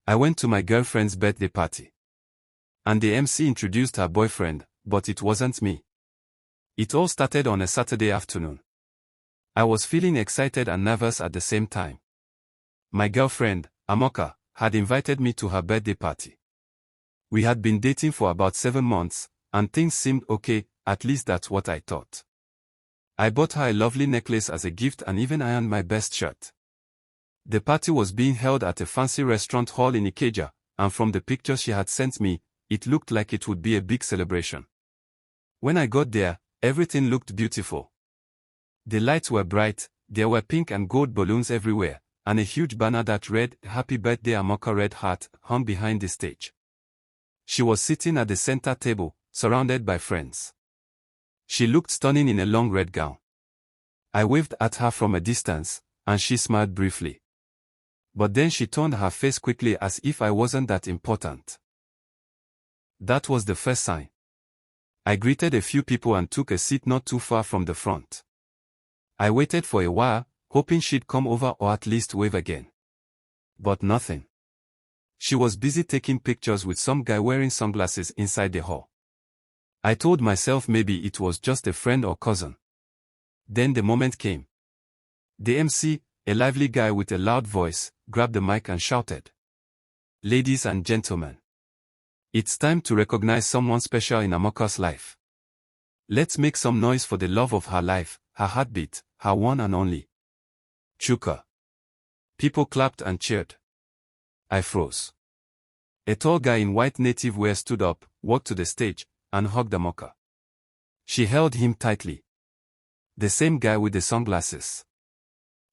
I went to my girlfriend's birthday party. And the MC introduced her boyfriend, but it wasn't me. It all started on a Saturday afternoon. I was feeling excited and nervous at the same time. My girlfriend, Amaka, had invited me to her birthday party. We had been dating for about 7 months, and things seemed okay, at least that's what I thought. I bought her a lovely necklace as a gift and even ironed my best shirt. The party was being held at a fancy restaurant hall in Ikeja, and from the pictures she had sent me, it looked like it would be a big celebration. When I got there, everything looked beautiful. The lights were bright, there were pink and gold balloons everywhere, and a huge banner that read, "Happy Birthday Amaka Red Heart," hung behind the stage. She was sitting at the center table, surrounded by friends. She looked stunning in a long red gown. I waved at her from a distance, and she smiled briefly. But then she turned her face quickly as if I wasn't that important. That was the first sign. I greeted a few people and took a seat not too far from the front. I waited for a while, hoping she'd come over or at least wave again. But nothing. She was busy taking pictures with some guy wearing sunglasses inside the hall. I told myself maybe it was just a friend or cousin. Then the moment came. The MC, a lively guy with a loud voice, grabbed the mic and shouted, "Ladies and gentlemen, it's time to recognize someone special in Amaka's life. Let's make some noise for the love of her life, her heartbeat, her one and only. Chuka." People clapped and cheered. I froze. A tall guy in white native wear stood up, walked to the stage, and hugged Amaka. She held him tightly. The same guy with the sunglasses.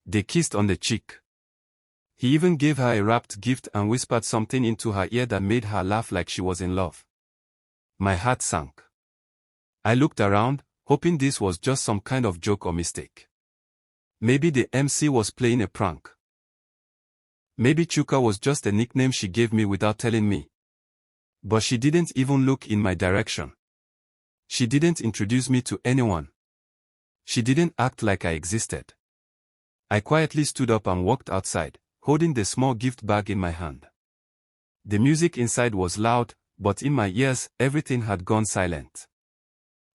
They kissed on the cheek. He even gave her a wrapped gift and whispered something into her ear that made her laugh like she was in love. My heart sank. I looked around, hoping this was just some kind of joke or mistake. Maybe the MC was playing a prank. Maybe Chuka was just a nickname she gave me without telling me. But she didn't even look in my direction. She didn't introduce me to anyone. She didn't act like I existed. I quietly stood up and walked outside, holding the small gift bag in my hand. The music inside was loud, but in my ears, everything had gone silent.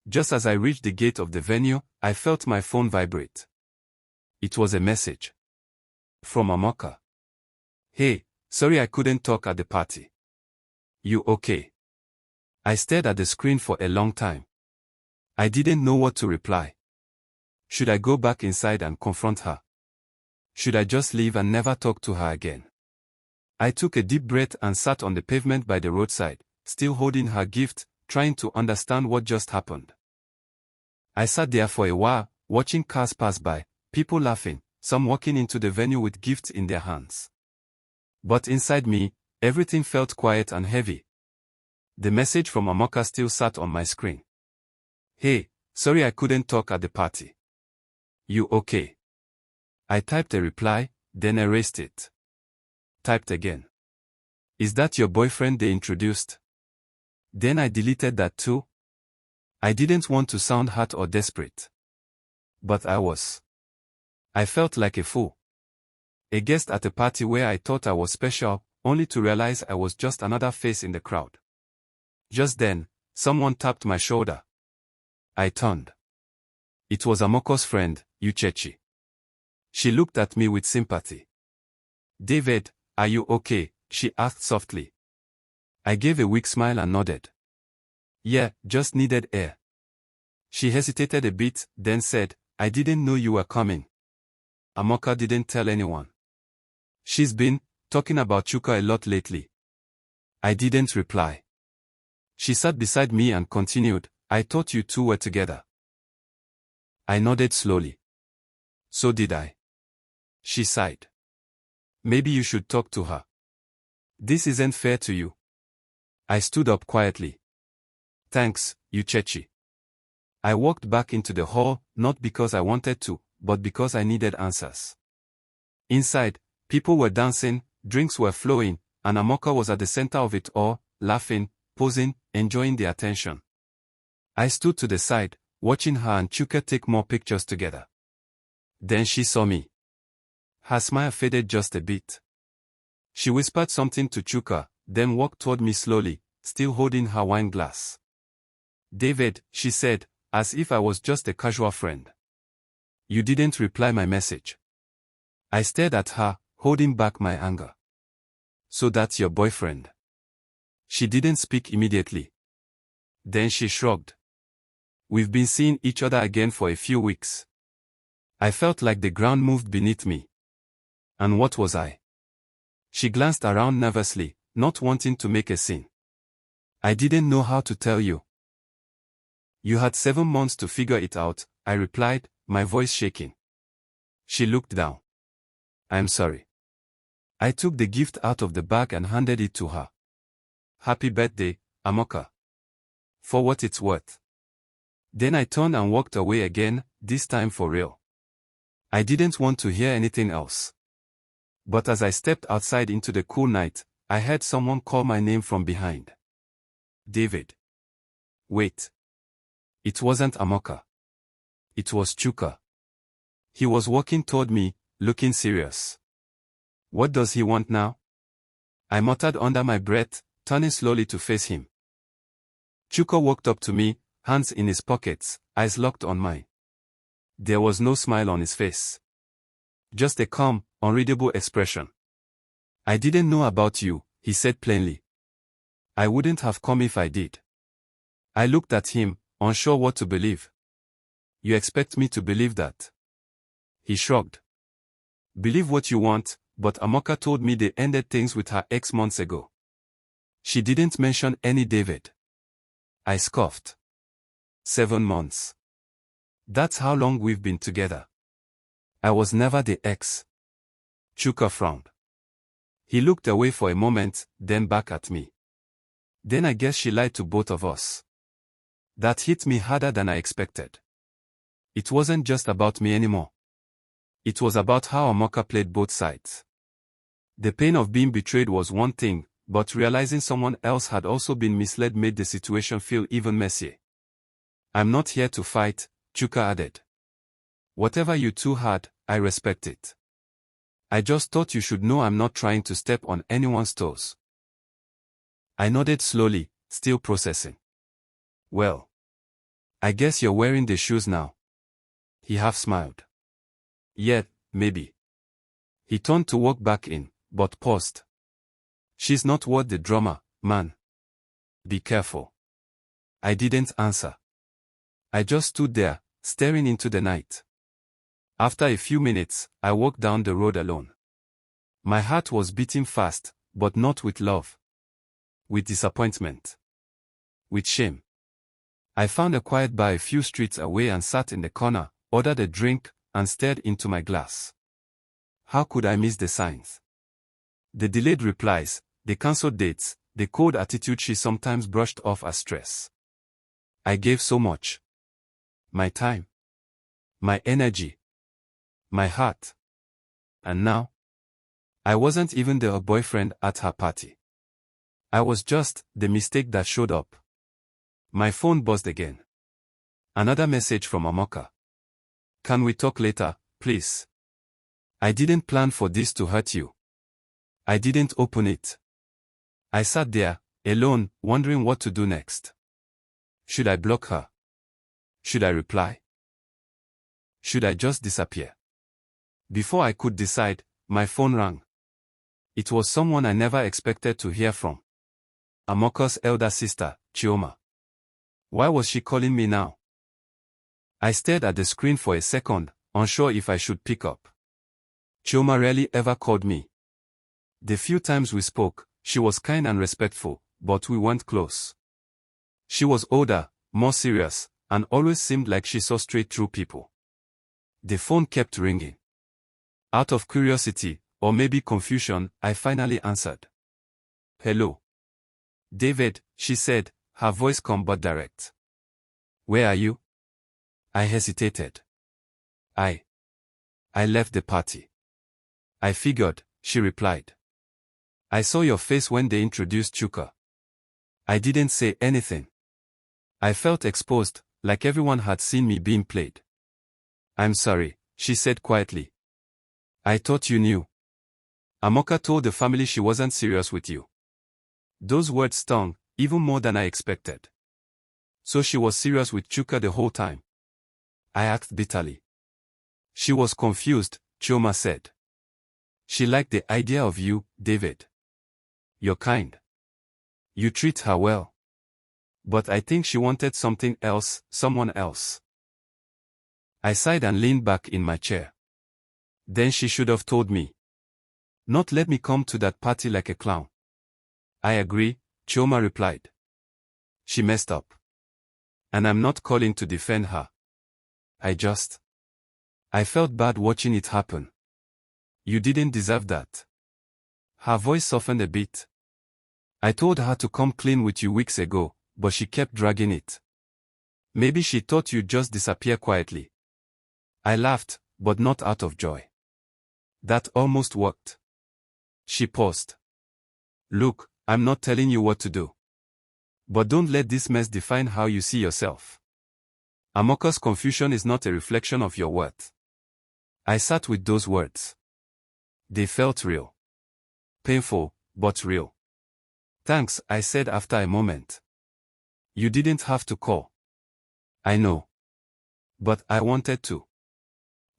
Just as I reached the gate of the venue, I felt my phone vibrate. It was a message. From Amaka. "Hey, sorry I couldn't talk at the party. You okay?" I stared at the screen for a long time. I didn't know what to reply. Should I go back inside and confront her? Should I just leave and never talk to her again? I took a deep breath and sat on the pavement by the roadside, still holding her gift, trying to understand what just happened. I sat there for a while, watching cars pass by, people laughing, some walking into the venue with gifts in their hands. But inside me, everything felt quiet and heavy. The message from Amaka still sat on my screen. "Hey, sorry I couldn't talk at the party. You okay?" I typed a reply, then erased it. Typed again. "Is that your boyfriend they introduced?" Then I deleted that too. I didn't want to sound hurt or desperate. But I was. I felt like a fool. A guest at a party where I thought I was special, only to realize I was just another face in the crowd. Just then, someone tapped my shoulder. I turned. It was Amaka's friend, Ikeja. She looked at me with sympathy. "David, are you okay?" she asked softly. I gave a weak smile and nodded. "Yeah, just needed air." She hesitated a bit, then said, "I didn't know you were coming." Amaka didn't tell anyone. She's been talking about Chuka a lot lately. I didn't reply. She sat beside me and continued, "I thought you two were together." I nodded slowly. "So did I." She sighed. "Maybe you should talk to her. This isn't fair to you." I stood up quietly. "Thanks, Ikeja." I walked back into the hall, not because I wanted to, but because I needed answers. Inside, people were dancing, drinks were flowing, and Amaka was at the center of it all, laughing, posing, enjoying the attention. I stood to the side, watching her and Chuka take more pictures together. Then she saw me. Her smile faded just a bit. She whispered something to Chuka, then walked toward me slowly, still holding her wine glass. David, she said, as if I was just a casual friend. You didn't reply my message. I stared at her, holding back my anger. So that's your boyfriend? She didn't speak immediately. Then she shrugged. We've been seeing each other again for a few weeks. I felt like the ground moved beneath me. And what was I? She glanced around nervously, not wanting to make a scene. I didn't know how to tell you. You had 7 months to figure it out, I replied, my voice shaking. She looked down. I'm sorry. I took the gift out of the bag and handed it to her. Happy birthday, Amaka. For what it's worth. Then I turned and walked away again, this time for real. I didn't want to hear anything else. But as I stepped outside into the cool night, I heard someone call my name from behind. David. Wait. It wasn't Amaka. It was Chuka. He was walking toward me, looking serious. What does he want now? I muttered under my breath, turning slowly to face him. Chuka walked up to me, hands in his pockets, eyes locked on mine. There was no smile on his face. Just a calm, unreadable expression. I didn't know about you, he said plainly. I wouldn't have come if I did. I looked at him, unsure what to believe. You expect me to believe that? He shrugged. Believe what you want, but Amaka told me they ended things with her ex months ago. She didn't mention any David. I scoffed. 7 months. That's how long we've been together. I was never the ex. Chuka frowned. He looked away for a moment, then back at me. Then I guess she lied to both of us. That hit me harder than I expected. It wasn't just about me anymore. It was about how Amaka played both sides. The pain of being betrayed was one thing, but realizing someone else had also been misled made the situation feel even messier. I'm not here to fight, Chuka added. Whatever you two had, I respect it. I just thought you should know I'm not trying to step on anyone's toes. I nodded slowly, still processing. Well. I guess you're wearing the shoes now. He half smiled. Yeah, maybe. He turned to walk back in, but paused. She's not worth the drama, man. Be careful. I didn't answer. I just stood there, staring into the night. After a few minutes, I walked down the road alone. My heart was beating fast, but not with love. With disappointment. With shame. I found a quiet bar a few streets away and sat in the corner, ordered a drink, and stared into my glass. How could I miss the signs? The delayed replies, the cancelled dates, the cold attitude she sometimes brushed off as stress. I gave so much. My time. My energy. My heart. And now? I wasn't even the boyfriend at her party. I was just the mistake that showed up. My phone buzzed again. Another message from Amaka. Can we talk later, please? I didn't plan for this to hurt you. I didn't open it. I sat there, alone, wondering what to do next. Should I block her? Should I reply? Should I just disappear? Before I could decide, my phone rang. It was someone I never expected to hear from. Amaka's elder sister, Chioma. Why was she calling me now? I stared at the screen for a second, unsure if I should pick up. Chioma rarely ever called me. The few times we spoke, she was kind and respectful, but we weren't close. She was older, more serious, and always seemed like she saw straight through people. The phone kept ringing. Out of curiosity, or maybe confusion, I finally answered. Hello. David, she said, her voice calm but direct. Where are you? I hesitated. I left the party. I figured, she replied. I saw your face when they introduced Chuka. I didn't say anything. I felt exposed, like everyone had seen me being played. I'm sorry, she said quietly. I thought you knew. Amaka told the family she wasn't serious with you. Those words stung, even more than I expected. So she was serious with Chuka the whole time? I asked bitterly. She was confused, Chioma said. She liked the idea of you, David. You're kind. You treat her well. But I think she wanted something else, someone else. I sighed and leaned back in my chair. Then she should have told me. Not let me come to that party like a clown. I agree, Chioma replied. She messed up. And I'm not calling to defend her. I felt bad watching it happen. You didn't deserve that. Her voice softened a bit. I told her to come clean with you weeks ago, but she kept dragging it. Maybe she thought you'd just disappear quietly. I laughed, but not out of joy. That almost worked. She paused. Look, I'm not telling you what to do. But don't let this mess define how you see yourself. Amaka's confusion is not a reflection of your worth. I sat with those words. They felt real. Painful, but real. Thanks, I said after a moment. You didn't have to call. I know. But I wanted to.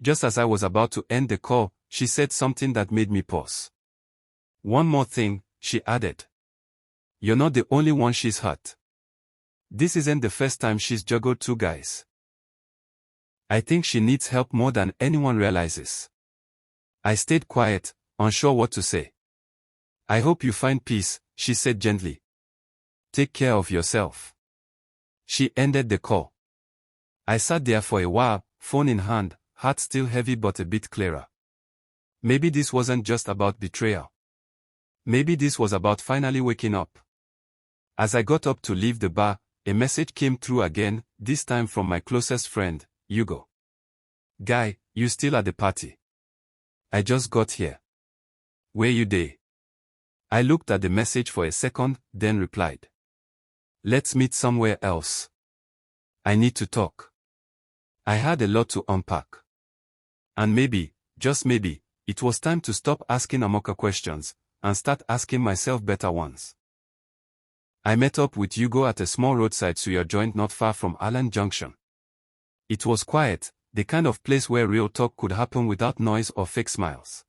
Just as I was about to end the call, she said something that made me pause. One more thing, she added. You're not the only one she's hurt. This isn't the first time she's juggled two guys. I think she needs help more than anyone realizes. I stayed quiet, unsure what to say. I hope you find peace, she said gently. Take care of yourself. She ended the call. I sat there for a while, phone in hand, heart still heavy but a bit clearer. Maybe this wasn't just about betrayal. Maybe this was about finally waking up. As I got up to leave the bar, a message came through again, this time from my closest friend, Hugo. Guy, you still at the party? I just got here. Where you dey? I looked at the message for a second, then replied. Let's meet somewhere else. I need to talk. I had a lot to unpack. And maybe, just maybe, it was time to stop asking Amaka questions, and start asking myself better ones. I met up with Hugo at a small roadside suya joint not far from Allen Junction. It was quiet, the kind of place where real talk could happen without noise or fake smiles.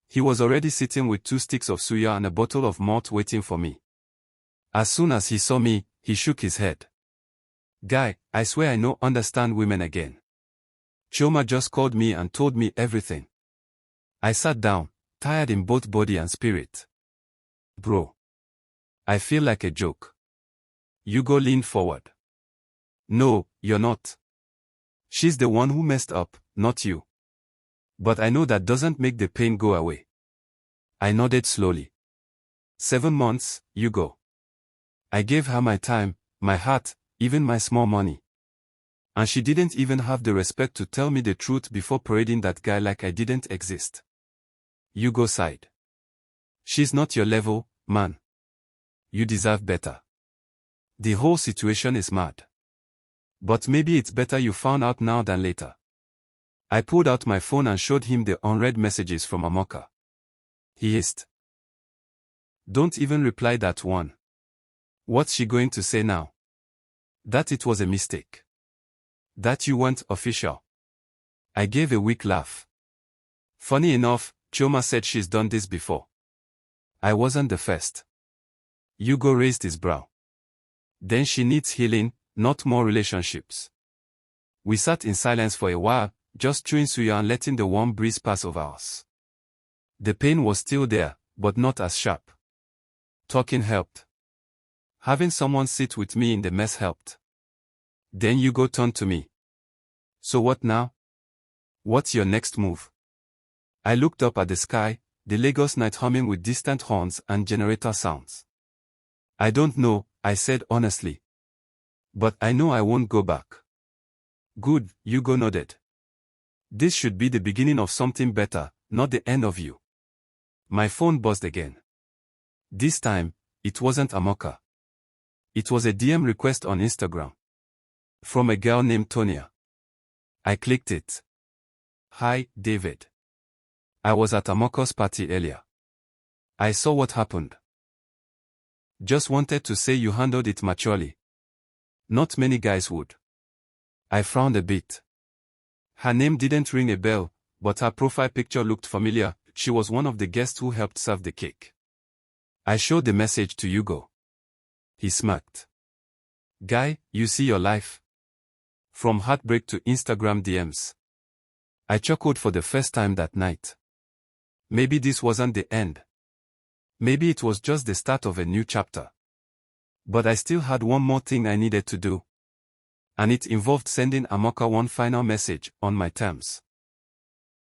He was already sitting with 2 sticks of suya and a bottle of malt waiting for me. As soon as he saw me, he shook his head. Guy, I swear I no understand women again. Chioma just called me and told me everything. I sat down, tired in both body and spirit. Bro. I feel like a joke. Hugo leaned forward. No, you're not. She's the one who messed up, not you. But I know that doesn't make the pain go away. I nodded slowly. 7 months, Hugo. I gave her my time, my heart, even my small money. And she didn't even have the respect to tell me the truth before parading that guy like I didn't exist. Hugo sighed. She's not your level, man. You deserve better. The whole situation is mad. But maybe it's better you found out now than later. I pulled out my phone and showed him the unread messages from Amaka. He hissed. Don't even reply that one. What's she going to say now? That it was a mistake. That you weren't official. I gave a weak laugh. Funny enough, Chioma said she's done this before. I wasn't the first. Hugo raised his brow. Then she needs healing, not more relationships. We sat in silence for a while, just chewing suya and letting the warm breeze pass over us. The pain was still there, but not as sharp. Talking helped. Having someone sit with me in the mess helped. Then Hugo turned to me. So what now? What's your next move? I looked up at the sky, the Lagos night humming with distant horns and generator sounds. I don't know, I said honestly. But I know I won't go back. Good, Hugo nodded. This should be the beginning of something better, not the end of you. My phone buzzed again. This time, it wasn't Amaka. It was a DM request on Instagram. From a girl named Tonya. I clicked it. Hi, David. I was at Amaka's party earlier. I saw what happened. Just wanted to say you handled it maturely. Not many guys would. I frowned a bit. Her name didn't ring a bell, but her profile picture looked familiar. She was one of the guests who helped serve the cake. I showed the message to Hugo. He smirked. Guy, you see your life. From heartbreak to Instagram DMs. I chuckled for the first time that night. Maybe this wasn't the end. Maybe it was just the start of a new chapter. But I still had one more thing I needed to do. And it involved sending Amaka one final message, on my terms.